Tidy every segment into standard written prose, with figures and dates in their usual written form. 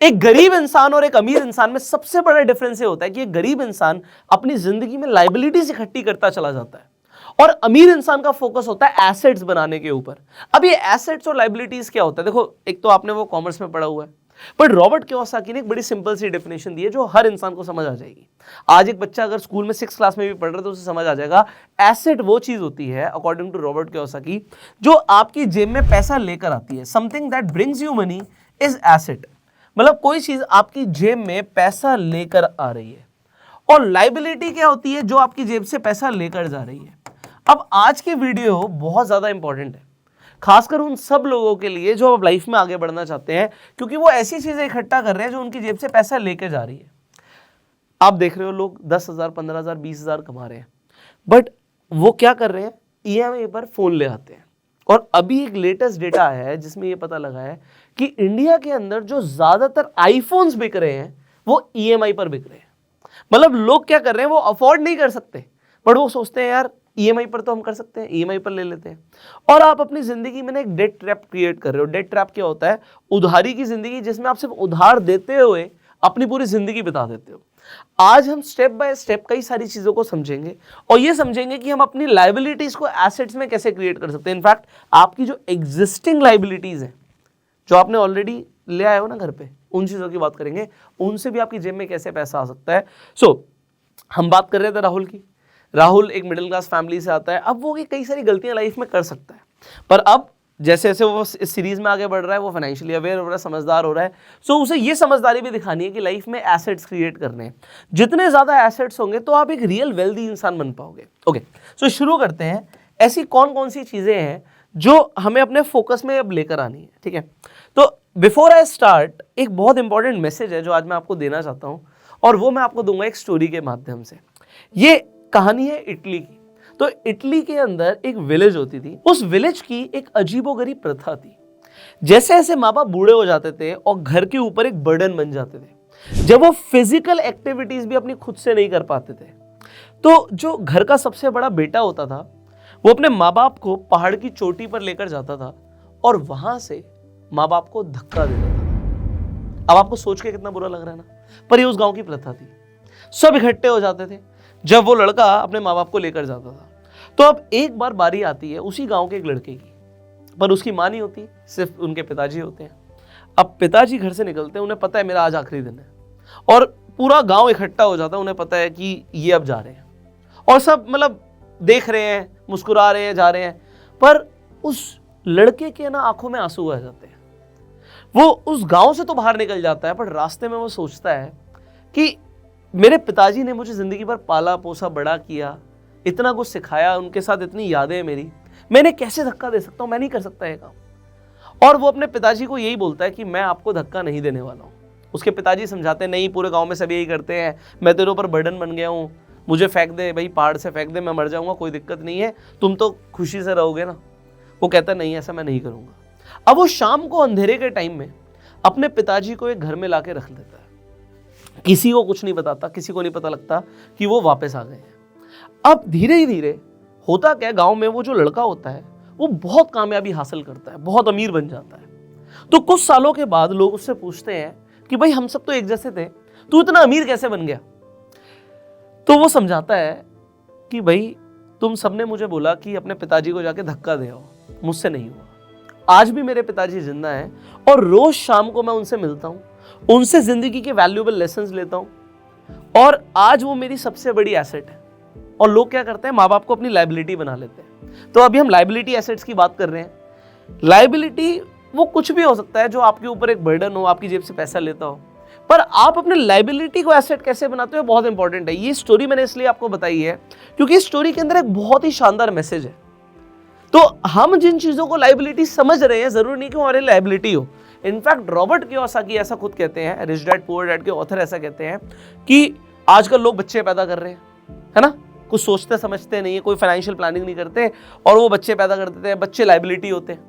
एक गरीब इंसान और एक अमीर इंसान में सबसे बड़ा डिफरेंस ये होता है कि एक गरीब इंसान अपनी जिंदगी में लायबिलिटीज इकट्ठी करता चला जाता है और अमीर इंसान का फोकस होता है एसेट्स बनाने के ऊपर। अब ये एसेट्स और लायबिलिटीज क्या होता है? देखो, एक तो आपने वो कॉमर्स में पढ़ा हुआ है, बट रॉबर्ट कियोसाकी ने एक बड़ी सिंपल सी डेफिनेशन दी है जो हर इंसान को समझ आ जाएगी। आज एक बच्चा अगर स्कूल में 6th क्लास में भी पढ़ रहा है तो उसे समझ आ जाएगा। एसेट वो चीज होती है अकॉर्डिंग टू रॉबर्ट कियोसाकी जो आपकी जेब में पैसा लेकर आती है। Something that brings you money is asset. मतलब कोई चीज आपकी जेब में पैसा लेकर आ रही है। और लायबिलिटी क्या होती है? जो आपकी जेब से पैसा लेकर जा रही है। अब आज की वीडियो बहुत ज्यादा इंपॉर्टेंट है, खासकर उन सब लोगों के लिए जो अब लाइफ में आगे बढ़ना चाहते हैं, क्योंकि वो ऐसी चीजें इकट्ठा कर रहे हैं जो उनकी जेब से पैसा लेके जा रही है। आप देख रहे हो लोग 10,000, 15,000, 20,000 कमा रहे हैं, बट वो क्या कर रहे हैं? ईएमआई पर फोन ले आते हैं। और अभी एक लेटेस्ट डेटा है जिसमें ये पता लगा है कि इंडिया के अंदर जो ज्यादातर आईफोन्स बिक रहे हैं वो ईएमआई पर बिक रहे हैं। मतलब लोग क्या कर रहे हैं? वो अफोर्ड नहीं कर सकते, बट वो सोचते हैं यार ईएमआई पर तो हम कर सकते हैं, ईएमआई पर ले लेते हैं। और आप अपनी जिंदगी में ना एक डेट ट्रैप क्रिएट कर रहे हो। डेट ट्रैप क्या होता है? उधारी की जिंदगी, जिसमें आप सिर्फ उधार देते हुए अपनी पूरी जिंदगी बिता देते हो। आज हम स्टेप बाय स्टेप कई सारी चीजों को समझेंगे और ये समझेंगे कि हम अपनी लायबिलिटीज को एसेट्स में कैसे क्रिएट कर सकते हैं। इनफैक्ट आपकी जो एग्जिस्टिंग लायबिलिटीज है, जो आपने ऑलरेडी ले आए हो ना घर पे, उन चीजों की बात करेंगे, उनसे भी आपकी जेब में कैसे पैसा आ सकता है। हम बात कर रहे थे राहुल की। राहुल एक मिडिल क्लास फैमिली से आता है। अब वो कई सारी गलतियां लाइफ में कर सकता है, पर अब जैसे जैसे वो इस सीरीज में आगे बढ़ रहा है, वो फाइनेंशियली अवेयर हो रहा है, समझदार हो रहा है। उसे ये समझदारी भी दिखानी है कि लाइफ में एसेट्स क्रिएट करने हैं। जितने ज्यादा एसेट्स होंगे तो आप एक रियल वेल्दी इंसान बन पाओगे। ओके, शुरू करते हैं। ऐसी कौन कौन सी चीजें हैं जो हमें अपने फोकस में अब लेकर आनी है? ठीक है, तो बिफोर आई स्टार्ट, एक बहुत इंपॉर्टेंट मैसेज है जो आज मैं आपको देना चाहता हूं, और वो मैं आपको दूंगा एक स्टोरी के माध्यम से। ये कहानी है इटली की। तो इटली के अंदर एक विलेज होती थी। उस विलेज की एक अजीबोगरीब प्रथा थी। जैसे जैसे माँ बाप बूढ़े हो जाते थे और घर के ऊपर एक बर्डन बन जाते थे, जब वो फिजिकल एक्टिविटीज भी अपनी खुद से नहीं कर पाते थे, तो जो घर का सबसे बड़ा बेटा होता था वो अपने माँ बाप को पहाड़ की चोटी पर लेकर जाता था और वहां से माँ बाप को धक्का देता था। अब आपको सोच के कितना बुरा लग रहा है ना, पर ये उस गांव की प्रथा थी। सब इकट्ठे हो जाते थे जब वो लड़का अपने माँ बाप को लेकर जाता था। तो अब एक बार बारी आती है उसी गांव के एक लड़के की, पर उसकी माँ नहीं होती, सिर्फ उनके पिताजी होते हैं। अब पिताजी घर से निकलते हैं, उन्हें पता है मेरा आज आखिरी दिन है, और पूरा गांव इकट्ठा हो जाता है। उन्हें पता है कि ये अब जा रहे हैं, और सब मतलब देख रहे हैं, मुस्कुरा रहे हैं, जा रहे हैं। पर उस लड़के के ना आंखों में आंसू आ जाते हैं। वो उस गांव से तो बाहर निकल जाता है, पर रास्ते में वो सोचता है कि मेरे पिताजी ने मुझे जिंदगी भर पाला पोसा बड़ा किया, इतना कुछ सिखाया, उनके साथ इतनी यादें हैं मेरी, मैंने कैसे धक्का दे सकता हूं? मैं नहीं कर सकता ये काम। और वो अपने पिताजी को यही बोलता है कि मैं आपको धक्का नहीं देने वाला हूं। उसके पिताजी समझाते हैं, नहीं, पूरे गांव में सभी यही करते हैं, मैं तेरे ऊपर बर्डन बन गया हूं, मुझे फेंक दे भाई, पहाड़ से फेंक दे, मैं मर जाऊंगा, कोई दिक्कत नहीं है, तुम तो खुशी से रहोगे ना। वो कहता नहीं, ऐसा मैं नहीं करूंगा। अब वो शाम को अंधेरे के टाइम में अपने पिताजी को एक घर में लाके रख देता है। किसी को कुछ नहीं बताता, किसी को नहीं पता लगता कि वो वापस आ गए हैं। अब धीरे धीरे होता क्या, गांव में वो जो लड़का होता है वो बहुत कामयाबी हासिल करता है, बहुत अमीर बन जाता है। तो कुछ सालों के बाद लोग उससे पूछते हैं कि भाई हम सब तो एक जैसे थे, तू इतना अमीर कैसे बन गया? तो वो समझाता है कि भाई तुम सबने मुझे बोला कि अपने पिताजी को जाके धक्का दे आओ, मुझसे नहीं हुआ। आज भी मेरे पिताजी जिंदा हैं और रोज शाम को मैं उनसे मिलता हूं, उनसे जिंदगी के वैल्यूएबल लेसन्स लेता हूं, और आज वो मेरी सबसे बड़ी एसेट है। और लोग क्या करते हैं, माँ बाप को अपनी लायबिलिटी बना लेते हैं। तो अभी हम लायबिलिटी एसेट्स की बात कर रहे हैं। लायबिलिटी वो कुछ भी हो सकता है जो आपके ऊपर एक बर्डन हो, आपकी जेब से पैसा लेता हो, पर आप अपने लायबिलिटी को एसेट कैसे बनाते हो, बहुत इंपॉर्टेंट है। ये स्टोरी मैंने इसलिए आपको बताई है क्योंकि इस स्टोरी के अंदर एक बहुत ही शानदार मैसेज है। तो हम जिन चीजों को लायबिलिटी समझ रहे हैं, जरूरी नहीं कि हमारी लायबिलिटी हो। इनफैक्ट रॉबर्ट कियोसाकी ऐसा खुद कहते हैं, रिच डैड पुअर डैड के ऑथर ऐसा कहते हैं कि आजकल लोग बच्चे पैदा कर रहे हैं, है ना, कुछ सोचते समझते नहीं है, कोई फाइनेंशियल प्लानिंग नहीं करते, और वो बच्चे पैदा कर देते हैं, बच्चे लायबिलिटी होते हैं।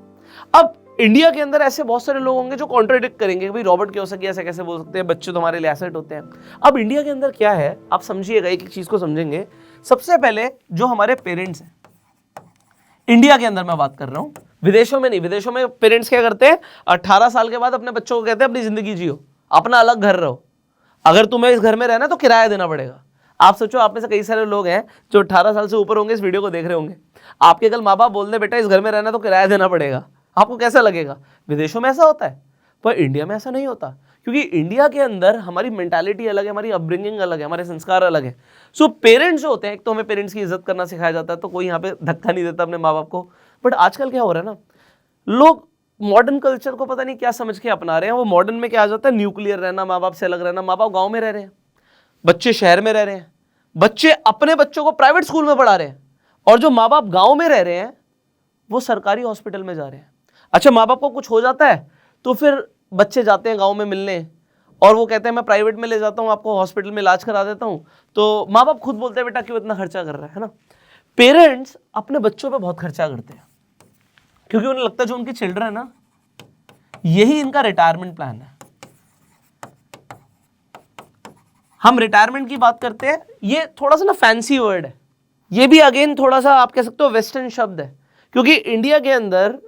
अब इंडिया के अंदर ऐसे बहुत सारे लोग होंगे जो कॉन्ट्राडिक्ट करेंगे कि भाई रॉबर्ट कियोसाकी ऐसे कैसे बोल सकते हैं, बच्चे तुम्हारे लिए एसेट होते हैं। अब इंडिया के अंदर क्या है, आप समझिएगा, एक एक चीज को समझेंगे। सबसे पहले जो हमारे पेरेंट्स हैं, इंडिया के अंदर मैं बात कर रहा हूं, विदेशों में नहीं। विदेशों में पेरेंट्स क्या करते हैं, 18 साल के बाद अपने बच्चों को कहते हैं अपनी जिंदगी जियो, अपना अलग घर रहो। अगर तुम्हें इस घर में रहना है तो किराया देना पड़ेगा। आप सोचो, आप में से कई सारे लोग हैं जो 18 साल से ऊपर होंगे, इस वीडियो को देख रहे होंगे, आपके कल माँ बाप बोल दे बेटा इस घर में रहना है तो किराया देना पड़ेगा, आपको कैसा लगेगा? विदेशों में ऐसा होता है, पर इंडिया में ऐसा नहीं होता, क्योंकि इंडिया के अंदर हमारी मेंटालिटी अलग है, हमारी अपब्रिंगिंग अलग है, हमारे संस्कार अलग है। सो पेरेंट्स जो होते हैं, एक तो हमें पेरेंट्स की इज्जत करना सिखाया जाता है, तो कोई यहाँ पे धक्का नहीं देता अपने माँ बाप को। बट आजकल क्या हो रहा है ना, लोग मॉडर्न कल्चर को पता नहीं क्या समझ के अपना रहे हैं। वो मॉडर्न में क्या आ जाता है, न्यूक्लियर रहना, माँ बाप से अलग रहना। माँ बाप गाँव में रह रहे हैं, बच्चे शहर में रह रहे हैं, बच्चे अपने बच्चों को प्राइवेट स्कूल में पढ़ा रहे हैं, और जो माँ बाप गाँव में रह रहे हैं वो सरकारी हॉस्पिटल में जा रहे हैं। अच्छा, माँ बाप को कुछ हो जाता है तो फिर बच्चे जाते हैं गाँव में मिलने, और वो कहते हैं मैं प्राइवेट में ले जाता हूँ आपको, हॉस्पिटल में इलाज करा देता हूँ। तो माँ बाप खुद बोलते हैं बेटा क्यों इतना खर्चा कर रहा है ना। पेरेंट्स अपने बच्चों पे बहुत खर्चा करते हैं, क्योंकि उन्हें लगता है जो उनके चिल्ड्रन है ना, यही इनका रिटायरमेंट प्लान है। हम रिटायरमेंट की बात करते हैं, ये थोड़ा सा ना फैंसी वर्ड है, ये भी अगेन थोड़ा सा आप कह सकते हो वेस्टर्न शब्द है, क्योंकि इंडिया के अंदर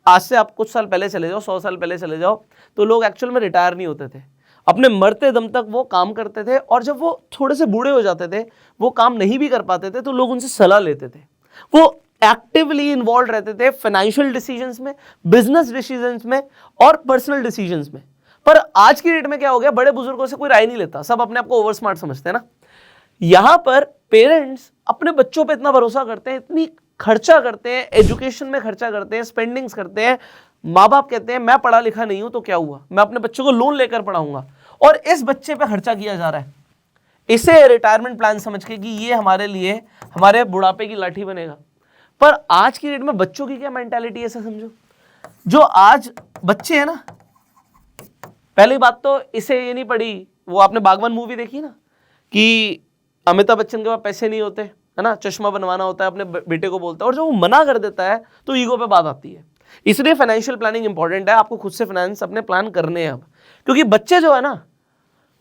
आज से आप कुछ साल पहले चले जाओ, 100 साल पहले चले जाओ, तो लोग एक्चुअल में रिटायर नहीं होते थे, अपने मरते दम तक वो काम करते थे, और जब वो थोड़े से बूढ़े हो जाते थे, वो काम नहीं भी कर पाते थे, तो लोग उनसे सलाह लेते थे। वो एक्टिवली इन्वॉल्व रहते थे फाइनेंशियल डिसीजंस में, बिजनेस डिसीजंस में, और पर्सनल डिसीजंस में। पर आज की डेट में क्या हो गया, बड़े बुजुर्गों से कोई राय नहीं लेता, सब अपने आप को ओवर स्मार्ट समझते हैं ना। यहां पर पेरेंट्स अपने बच्चों पे इतना भरोसा करते हैं, इतनी खर्चा करते हैं, एजुकेशन में खर्चा करते हैं, स्पेंडिंग्स करते हैं। माँ बाप कहते हैं मैं पढ़ा लिखा नहीं हूं तो क्या हुआ, मैं अपने बच्चों को लोन लेकर पढ़ाऊंगा, और इस बच्चे पे खर्चा किया जा रहा है, इसे रिटायरमेंट प्लान समझ के कि ये हमारे लिए हमारे बुढ़ापे की लाठी बनेगा। पर आज की डेट में बच्चों की क्या मेंटालिटी है, ऐसा समझो, जो आज बच्चे हैं ना, पहली बात तो इसे ये नहीं पड़ी, वो आपने बागवान मूवी देखी ना, कि अमिताभ बच्चन के पास पैसे नहीं होते है ना, चश्मा बनवाना होता है, अपने बेटे को बोलता है, और जब वो मना कर देता है तो ईगो पे बात आती है। इसलिए फाइनेंशियल प्लानिंग इंपॉर्टेंट है, आपको खुद से फाइनेंस अपने प्लान करने हैं अब, क्योंकि बच्चे जो है ना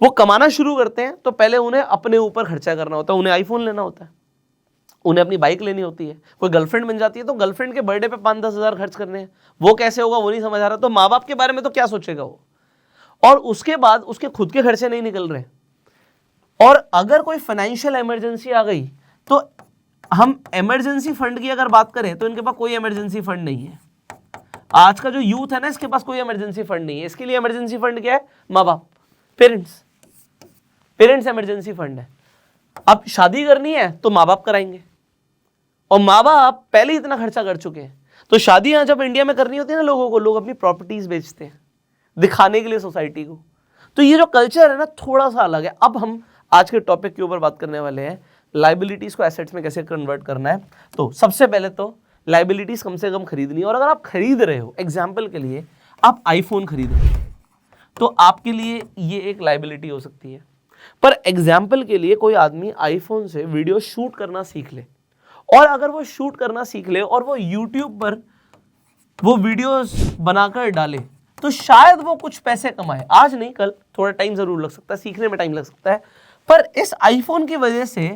वो कमाना शुरू करते हैं तो पहले उन्हें अपने ऊपर खर्चा करना होता है, उन्हें आईफोन लेना होता है, उन्हें अपनी बाइक लेनी होती है, कोई गर्लफ्रेंड बन जाती है तो गर्लफ्रेंड के बर्थडे पे 5-10 हज़ार खर्च करने हैं। वो कैसे होगा वो नहीं समझ आ रहा, तो माँ बाप के बारे में तो क्या सोचेगा वो, और उसके बाद उसके खुद के खर्चे नहीं निकल रहे। और अगर कोई फाइनेंशियल इमरजेंसी आ गई, तो हम इमरजेंसी फंड की अगर बात करें तो इनके पास कोई इमरजेंसी फंड नहीं है। आज का जो यूथ है ना, इसके पास कोई इमरजेंसी फंड नहीं है। इसके लिए इमरजेंसी फंड क्या है, माँ बाप, पेरेंट्स इमरजेंसी फंड है। अब शादी करनी है तो माँ बाप कराएंगे, और माँ बाप पहले ही इतना खर्चा कर चुके हैं, तो शादियां जब इंडिया में करनी होती है ना लोगों को, लोग अपनी प्रॉपर्टीज बेचते हैं दिखाने के लिए सोसाइटी को। तो ये जो कल्चर है ना थोड़ा सा अलग है। अब हम आज के टॉपिक के ऊपर बात करने वाले हैं, लाइबिलिटीज को एसेट्स में कैसे कन्वर्ट करना है। तो सबसे पहले तो लाइबिलिटीज कम से कम खरीदनी है, और अगर आप खरीद रहे हो, एग्जाम्पल के लिए आप आईफोन खरीद रहे हो, तो आपके लिए ये एक लाइबिलिटी हो सकती है। पर एग्जाम्पल के लिए कोई आदमी आईफोन से वीडियो शूट करना सीख ले, और अगर वो शूट करना सीख ले और वो यूट्यूब पर वो वीडियोस बनाकर डाले, तो शायद वो कुछ पैसे कमाए, आज नहीं कल, थोड़ा टाइम जरूर लग सकता है, सीखने में टाइम लग सकता है, पर इस आईफोन की वजह से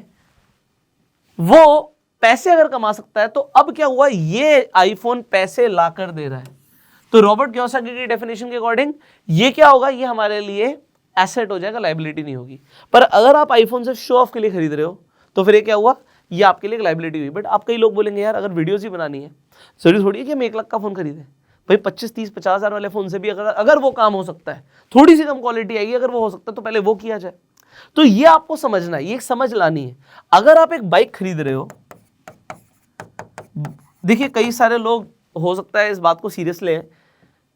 वो पैसे अगर कमा सकता है। तो अब क्या हुआ, ये आईफोन पैसे लाकर दे रहा है। तो रॉबर्ट कियोसाकी की डेफिनेशन के अकॉर्डिंग ये क्या होगा, ये हमारे लिए एसेट हो जाएगा, लाइबिलिटी नहीं होगी। पर अगर आप आईफोन सिर्फ शो ऑफ के लिए खरीद रहे हो, तो फिर ये क्या हुआ, ये आपके लिए एक लाइबिलिटी हुई। बट आप कई लोग बोलेंगे यार अगर वीडियोस ही बनानी है, जरूरी थोड़ी है कि हम 1 लाख का फोन खरीदें। भाई 25, 30, 50 हज़ार वाले फोन से भी अगर वो काम हो सकता है, थोड़ी सी कम क्वालिटी आएगी, अगर वो हो सकता है तो पहले वो किया जाए। तो ये आपको समझना है, ये एक समझ लानी है। अगर आप एक बाइक खरीद रहे हो, देखिए कई सारे लोग हो सकता है इस बात को सीरियस लें,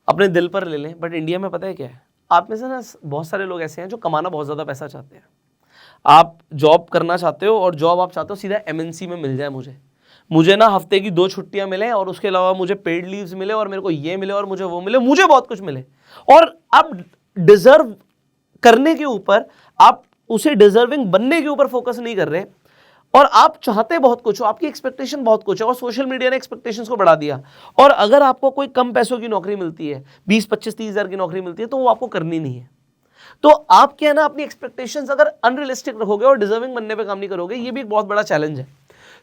अपने दिल पर ले लें, बट इंडिया में पता है क्या है, आप में से ना बहुत सारे लोग ऐसे हैं जो कमाना बहुत ज़्यादा पैसा चाहते हैं। आप जॉब करना चाहते हो, और जॉब आप चाहते हो सीधा एमएनसी में मिल जाए, मुझे ना हफ्ते की 2 छुट्टियां मिले, और उसके अलावा मुझे पेड लीव्स मिले, और मेरे को ये मिले, और मुझे वो मिले, मुझे बहुत कुछ मिले। और आप डिजर्व करने के ऊपर, आप उसे डिजर्विंग बनने के ऊपर फोकस नहीं कर रहे, और आप चाहते बहुत कुछ हो, आपकी एक्सपेक्टेशन बहुत कुछ है, और सोशल मीडिया ने एक्सपेक्टेशंस को बढ़ा दिया। और अगर आपको कोई कम पैसों की नौकरी मिलती है, 20, 25, 30 हज़ार की नौकरी मिलती है, तो वो आपको करनी नहीं है। तो आप क्या है ना, अपनी एक्सपेक्टेशंस अगर अनरियलिस्टिक रखोगे और डिजर्विंग बनने पे काम नहीं करोगे, ये भी एक बहुत बड़ा चैलेंज है।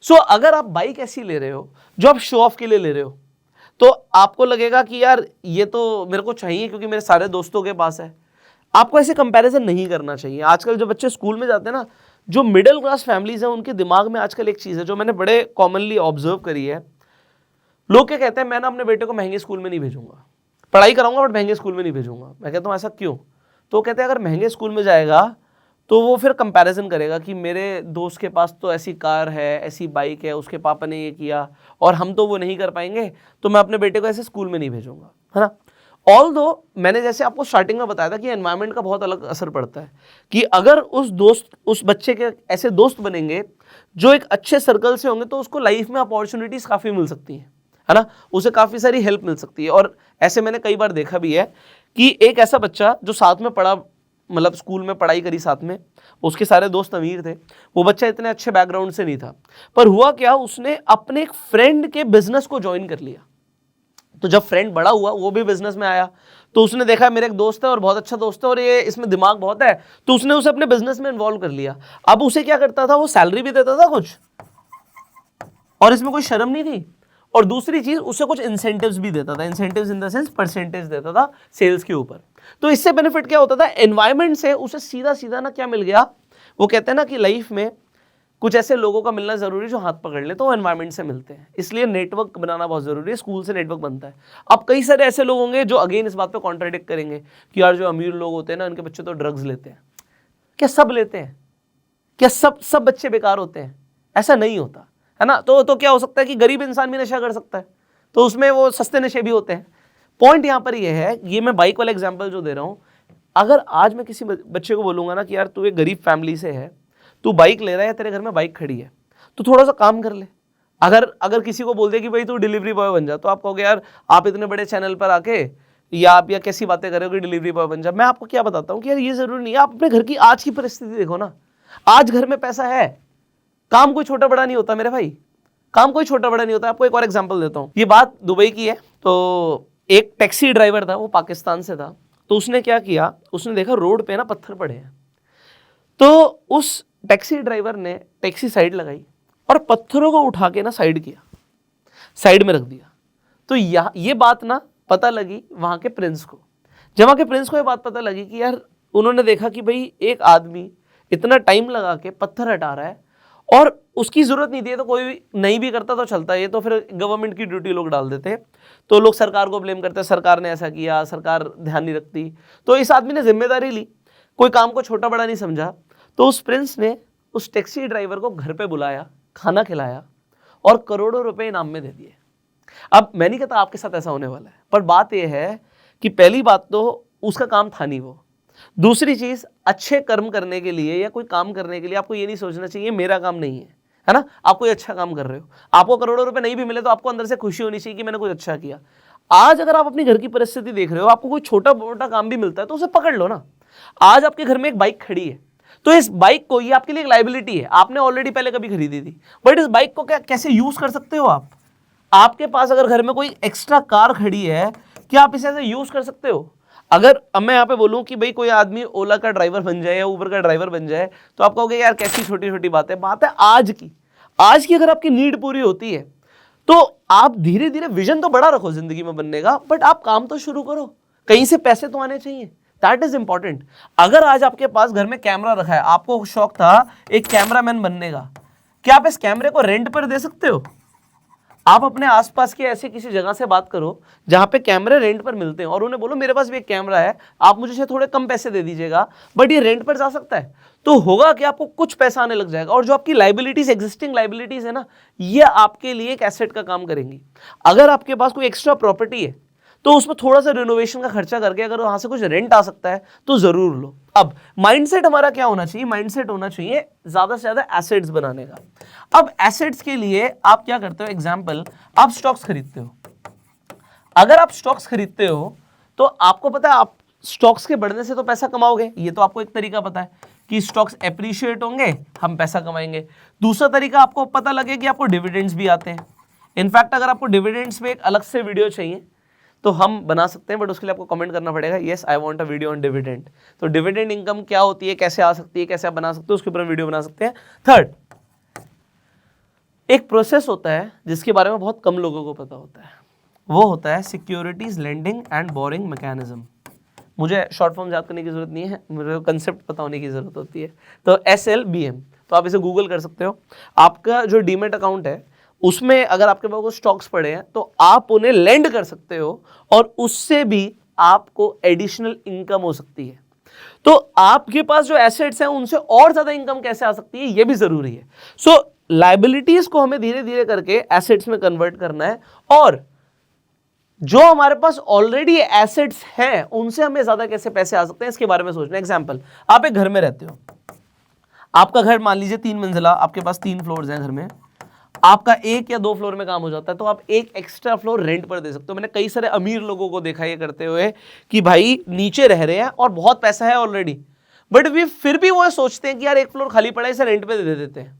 सो अगर आप बाइक ऐसी ले रहे हो जो आप शो ऑफ के लिए ले रहे हो, तो आपको लगेगा कि यार ये तो मेरे को चाहिए क्योंकि मेरे सारे दोस्तों के पास है। आपको ऐसे कंपैरिजन नहीं करना चाहिए। आजकल जो बच्चे स्कूल में जाते हैं ना, जो मिडिल क्लास फैमिलीज हैं, उनके दिमाग में आजकल एक चीज़ है जो मैंने बड़े कॉमनली ऑब्जर्व करी है। लोग क्या कहते हैं, मैं ना अपने बेटे को महंगे स्कूल में नहीं भेजूंगा, पढ़ाई कराऊंगा बट महंगे स्कूल में नहीं भेजूंगा। मैं कहता हूँ ऐसा क्यों? तो कहते हैं अगर महंगे स्कूल में जाएगा तो वो फिर कंपैरिजन करेगा कि मेरे दोस्त के पास तो ऐसी कार है, ऐसी बाइक है, उसके पापा ने ये किया और हम तो वो नहीं कर पाएंगे, तो मैं अपने बेटे को ऐसे स्कूल में नहीं भेजूंगा, है ना। ऑल्दो मैंने जैसे आपको स्टार्टिंग में बताया था कि एनवायरनमेंट का बहुत अलग असर पड़ता है, कि अगर उस बच्चे के ऐसे दोस्त बनेंगे जो एक अच्छे सर्कल से होंगे तो उसको लाइफ में अपॉर्चुनिटीज़ काफ़ी मिल सकती हैं, है ना, उसे काफ़ी सारी हेल्प मिल सकती है। और ऐसे मैंने कई बार देखा भी है कि एक ऐसा बच्चा जो साथ में पढ़ा, मतलब स्कूल में पढ़ाई करी साथ में, उसके सारे दोस्त अमीर थे, वो बच्चा इतने अच्छे बैकग्राउंड से नहीं था, पर हुआ क्या, उसने अपने एक फ्रेंड के बिजनेस को ज्वाइन कर लिया। तो जब फ्रेंड बड़ा हुआ, वो भी बिजनेस में आया, तो उसने देखा मेरे एक दोस्त है और बहुत अच्छा दोस्त है और ये इसमें दिमाग बहुत है, तो उसने उसे अपने बिजनेस में इन्वॉल्व कर लिया। अब उसे क्या करता था, वो सैलरी भी देता था कुछ और इसमें कोई शर्म नहीं थी, और दूसरी चीज उसे कुछ इंसेंटिव्स भी देता था, incentives in the sense percentage देता था सेल्स के ऊपर। तो इससे बेनिफिट क्या होता था, एनवायरनमेंट से उसे सीधा सीधा ना क्या मिल गया, वो कहते हैं ना कि लाइफ में कुछ ऐसे लोगों का मिलना जरूरी जो हाथ पकड़ ले, तो एनवायरनमेंट से मिलते हैं, इसलिए नेटवर्क बनाना बहुत जरूरी है। स्कूल से नेटवर्क बनता है। अब कई सारे ऐसे लोग होंगे जो अगेन इस बात पे कॉन्ट्राडिक्ट करेंगे कि यार जो अमीर लोग होते हैं ना, उनके बच्चे तो ड्रग्स लेते हैं। क्या सब लेते हैं? क्या सब बच्चे बेकार होते हैं? ऐसा नहीं होता, है ना। तो क्या हो सकता है कि गरीब इंसान भी नशा कर सकता है, तो उसमें वो सस्ते नशे भी होते हैं। पॉइंट यहाँ पर ये है, ये मैं बाइक वाला एग्जांपल जो दे रहा हूँ, अगर आज मैं किसी बच्चे को बोलूंगा ना कि यार तू एक गरीब फैमिली से है, तू बाइक ले रहा है या तेरे घर में बाइक खड़ी है, तो थोड़ा सा काम कर ले। अगर किसी को बोल दे कि भाई तू डिलीवरी बॉय बन जा, तो आप कहोगे यार आप इतने बड़े चैनल पर आके या कैसी बातें करोगे, डिलीवरी बॉय बन जा। मैं आपको क्या बताता हूँ कि यार ये जरूरी नहीं है। आप अपने घर की आज की परिस्थिति देखो ना, आज घर में पैसा है, काम कोई छोटा बड़ा नहीं होता मेरे भाई, काम कोई छोटा बड़ा नहीं होता। आपको एक और एग्जांपल देता हूँ, ये बात दुबई की है। तो एक टैक्सी ड्राइवर था, वो पाकिस्तान से था, तो उसने क्या किया, उसने देखा रोड पे ना पत्थर पड़े हैं, तो उस टैक्सी ड्राइवर ने टैक्सी साइड लगाई और पत्थरों को उठा के ना साइड किया, साइड में रख दिया। तो ये बात ना पता लगी वहां के प्रिंस को। जब वहां के प्रिंस को ये बात पता लगी कि यार, उन्होंने देखा कि भाई एक आदमी इतना टाइम लगा के पत्थर हटा रहा है और उसकी जरूरत नहीं थी, तो कोई भी नहीं भी करता तो चलता है, ये तो फिर गवर्नमेंट की ड्यूटी लोग डाल देते हैं, तो लोग सरकार को ब्लेम करते हैं, सरकार ने ऐसा किया, सरकार ध्यान नहीं रखती। तो इस आदमी ने जिम्मेदारी ली, कोई काम को छोटा बड़ा नहीं समझा। तो उस प्रिंस ने उस टैक्सी ड्राइवर को घर पे बुलाया, खाना खिलाया और करोड़ों रुपए इनाम में दे दिए। अब मैं नहीं कहता आपके साथ ऐसा होने वाला है, पर बात यह है कि पहली बात तो उसका काम था नहीं वो। दूसरी चीज, अच्छे कर्म करने के लिए या कोई काम करने के लिए आपको ये नहीं सोचना चाहिए मेरा काम नहीं है ना। आप कोई अच्छा काम कर रहे हो, आपको करोड़ों रुपए नहीं भी मिले तो आपको अंदर से खुशी होनी चाहिए कि मैंने कुछ अच्छा किया। आज अगर आप अपनी घर की परिस्थिति देख रहे हो, आपको कोई छोटा मोटा काम भी मिलता है तो उसे पकड़ लो ना। आज आपके घर में एक बाइक खड़ी है, तो इस बाइक को, ये आपके लिए एक लाइबिलिटी है, आपने ऑलरेडी पहले कभी खरीदी थी, बट इस बाइक को कैसे यूज कर सकते हो आप। आपके पास अगर घर में कोई एक्स्ट्रा कार खड़ी है, क्या आप इसे ऐसे यूज कर सकते हो? अगर अब मैं यहाँ पे बोलूं कि भाई कोई आदमी ओला का ड्राइवर बन जाए या उबर का ड्राइवर बन जाए, तो आप कहोगे यार कैसी छोटी छोटी बात है आज की अगर आपकी नीड पूरी होती है तो आप धीरे धीरे, विजन तो बड़ा रखो जिंदगी में बनने का, बट आप काम तो शुरू करो, कहीं से पैसे तो आने चाहिए, दैट इज इंपॉर्टेंट। अगर आज आपके पास घर में कैमरा रखा है, आपको शौक था एक कैमरामैन बनने का, क्या आप इस कैमरे को रेंट पर दे सकते हो? आप अपने आसपास की ऐसी किसी जगह से बात करो जहां पे कैमरे रेंट पर मिलते हैं और उन्हें बोलो मेरे पास भी एक कैमरा है, आप मुझे थोड़े कम पैसे दे दीजिएगा, बट ये रेंट पर जा सकता है। तो होगा कि आपको कुछ पैसा आने लग जाएगा और जो आपकी लाइबिलिटीज, एग्जिस्टिंग लाइबिलिटीज है ना, ये आपके लिए एक एसेट का काम करेंगी। अगर आपके पास कोई एक्स्ट्रा प्रॉपर्टी है तो उसमें थोड़ा सा रिनोवेशन का खर्चा करके अगर वहां से कुछ रेंट आ सकता है तो जरूर लो। अब माइंडसेट हमारा क्या होना चाहिए? माइंडसेट होना चाहिए ज्यादा से ज्यादा एसेट्स बनाने का। अब एसेट्स के लिए आप क्या करते हो? एग्जांपल, आप स्टॉक्स खरीदते हो। अगर आप स्टॉक्स खरीदते हो तो आपको पता है आप स्टॉक्स के बढ़ने से तो पैसा कमाओगे, ये तो आपको एक तरीका पता है कि स्टॉक्स एप्रिशिएट होंगे, हम पैसा कमाएंगे। दूसरा तरीका आपको पता लगे कि आपको डिविडेंड्स भी आते हैं। इनफैक्ट अगर आपको डिविडेंड्स पे एक अलग से वीडियो चाहिए तो हम बना सकते हैं, बट उसके लिए आपको कमेंट करना पड़ेगा, yes I want a video on dividend. तो डिविडेंड इनकम क्या होती है, कैसे आ सकती है, कैसे आप बना सकते हो, उसके ऊपर वीडियो बना सकते हैं। थर्ड, एक प्रोसेस होता है जिसके बारे में बहुत कम लोगों को पता होता है, वो होता है securities lending and boring mechanism. मुझे शॉर्ट फॉर्म याद करने की जरूरत नहीं है, मुझे कंसेप्ट पता होने की जरूरत होती है। तो SLBM, तो आप इसे गूगल कर सकते हो। आपका जो डीमेट अकाउंट है उसमें अगर आपके पास कुछ स्टॉक्स पड़े हैं तो आप उन्हें लेंड कर सकते हो और उससे भी आपको एडिशनल इनकम हो सकती है। तो आपके पास जो एसेट्स हैं उनसे और ज्यादा इनकम कैसे आ सकती है, ये भी जरूरी है। सो लायबिलिटीज को हमें धीरे धीरे करके एसेट्स में कन्वर्ट करना है, और जो हमारे पास ऑलरेडी एसेट्स हैं उनसे हमें ज्यादा कैसे पैसे आ सकते हैं इसके बारे में सोचना। एग्जांपल, आप एक घर में रहते हो, आपका घर मान लीजिए 3 मंजिला, आपके पास 3 फ्लोर्स हैं घर में, आपका 1 या 2 फ्लोर में काम हो जाता है, तो आप एक एक्स्ट्रा फ्लोर रेंट पर दे सकते हो। मैंने कई सारे अमीर लोगों को देखा ये करते हुए कि भाई नीचे रह रहे हैं और बहुत पैसा है ऑलरेडी, बट वे फिर भी वो सोचते हैं कि यार 1 फ्लोर खाली पड़ा है, इसे रेंट पे दे देते हैं,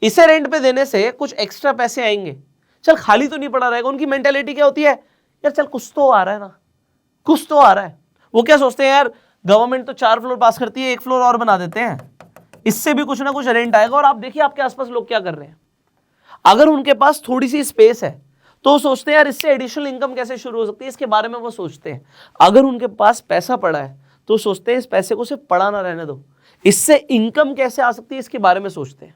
इसे रेंट पे देने से कुछ एक्स्ट्रा पैसे आएंगे, चल खाली तो नहीं पड़ा रहेगा। उनकी मेंटेलिटी क्या होती है, यार चल कुछ तो आ रहा है ना, कुछ तो आ रहा है। वो क्या सोचते हैं, यार गवर्नमेंट तो 4 फ्लोर पास करती है, 1 फ्लोर और बना देते हैं, इससे भी कुछ ना कुछ रेंट आएगा। और आप देखिए आपके आसपास लोग क्या कर रहे हैं, अगर उनके पास थोड़ी सी स्पेस है तो सोचते हैं यार इससे एडिशनल इनकम कैसे शुरू हो सकती है, इसके बारे में वो सोचते हैं। अगर उनके पास पैसा पड़ा है तो सोचते हैं इस पैसे को सिर्फ पड़ा ना रहने दो, इससे इनकम कैसे आ सकती है इसके बारे में सोचते हैं।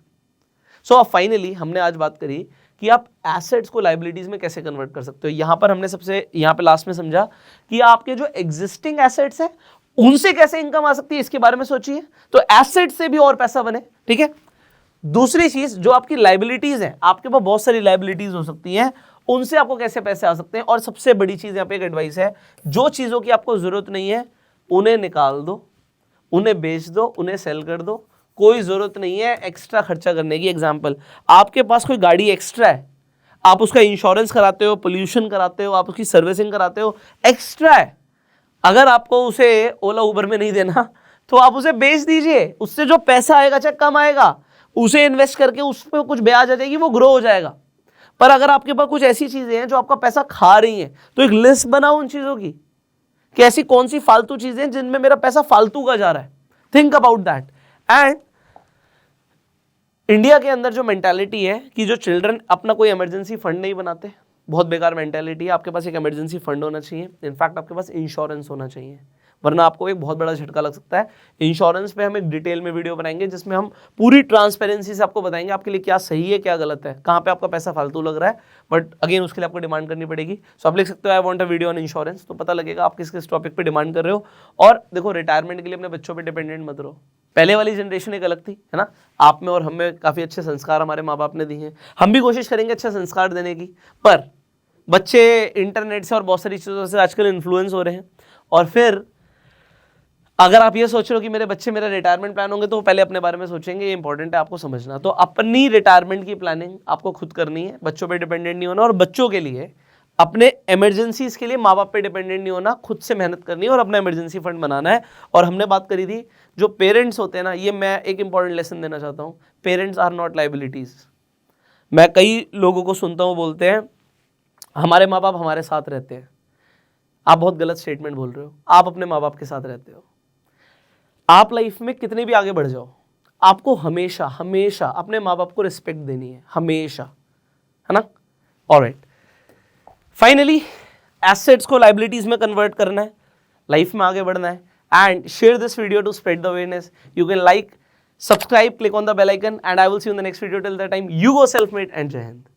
सो अब फाइनली हमने आज बात करी कि आप एसेट्स को लायबिलिटीज में कैसे कन्वर्ट कर सकते हो। यहां पर हमने सबसे यहां पे लास्ट में समझा कि आपके जो एग्जिस्टिंग एसेट्स है उनसे कैसे इनकम आ सकती है इसके बारे में सोचिए, तो एसेट से भी और पैसा बने। ठीक है, दूसरी चीज जो आपकी लायबिलिटीज है, आपके पास बहुत सारी लायबिलिटीज हो सकती हैं, उनसे आपको कैसे पैसे आ सकते हैं। और सबसे बड़ी चीज यहां पे एक एडवाइस है, जो चीजों की आपको जरूरत नहीं है उन्हें निकाल दो, उन्हें बेच दो, उन्हें सेल कर दो, कोई जरूरत नहीं है एक्स्ट्रा खर्चा करने की। एग्जाम्पल, आपके पास कोई गाड़ी एक्स्ट्रा है, आप उसका इंश्योरेंस कराते हो, पोल्यूशन कराते हो, आप उसकी सर्विसिंग कराते हो, एक्स्ट्रा है, अगर आपको उसे ओला उबर में नहीं देना तो आप उसे बेच दीजिए, उससे जो पैसा आएगा चाहे कम आएगा, उसे इन्वेस्ट करके उस पर कुछ ब्याज आ जाएगी, वो ग्रो हो जाएगा। पर अगर आपके पास कुछ ऐसी चीजें हैं जो आपका पैसा खा रही हैं, तो एक लिस्ट बनाओ उन चीजों की कि ऐसी कौन सी फालतू चीजें हैं जिनमें मेरा पैसा फालतू का जा रहा है। Think about that. And India के अंदर जो मेंटालिटी है कि जो चिल्ड्रन अपना कोई इमरजेंसी फंड नहीं बनाते, बहुत बेकार मेंटालिटी है। आपके पास एक इमरजेंसी फंड होना चाहिए, इनफैक्ट आपके पास इंश्योरेंस होना चाहिए, वरना आपको एक बहुत बड़ा झटका लग सकता है। इंश्योरेंस पे हम एक डिटेल में वीडियो बनाएंगे जिसमें हम पूरी ट्रांसपेरेंसी से आपको बताएंगे आपके लिए क्या सही है क्या गलत है, कहाँ पे आपका पैसा फालतू लग रहा है। बट अगेन उसके लिए आपको डिमांड करनी पड़ेगी। सो आप लिख सकते हो I want a video on insurance, तो पता लगेगा आप किस किस टॉपिक पे डिमांड कर रहे हो। और देखो, रिटायरमेंट के लिए अपने बच्चों पर डिपेंडेंट मत रहो। पहले वाली जनरेशन एक अलग थी, है ना, आप में और हम में काफ़ी अच्छे संस्कार हमारे माँ बाप ने दिए हैं, हम भी कोशिश करेंगे अच्छे संस्कार देने की। पर बच्चे इंटरनेट से और बहुत सारी चीज़ों से आजकल इन्फ्लुएंस हो रहे हैं, और फिर अगर आप ये सोच रहे हो कि मेरे बच्चे मेरा रिटायरमेंट प्लान होंगे तो वो पहले अपने बारे में सोचेंगे, ये इंपॉर्टेंट है आपको समझना। तो अपनी रिटायरमेंट की प्लानिंग आपको खुद करनी है, बच्चों पे डिपेंडेंट नहीं होना, और बच्चों के लिए अपने इमरजेंसीज के लिए माँ बाप पे डिपेंडेंट नहीं होना, खुद से मेहनत करनी है और अपना इमरजेंसी फंड बनाना है। और हमने बात करी थी जो पेरेंट्स होते हैं ना, ये मैं एक इंपॉर्टेंट लेसन देना चाहता हूँ, पेरेंट्स आर नॉट लायबिलिटीज। मैं कई लोगों को सुनता हूँ बोलते हैं हमारे माँ बाप हमारे साथ रहते हैं। आप बहुत गलत स्टेटमेंट बोल रहे हो, आप अपने माँ बाप के साथ रहते हो। आप लाइफ में कितने भी आगे बढ़ जाओ, आपको हमेशा हमेशा अपने माँ बाप को रिस्पेक्ट देनी है, हमेशा, है ना। ऑलराइट, फाइनली एसेट्स को लायबिलिटीज में कन्वर्ट करना है, लाइफ में आगे बढ़ना है। And share this video to spread the awareness. You can like, subscribe, click on the bell icon, and I will see you in the next video. Till that time, you go self made and जय हिंद।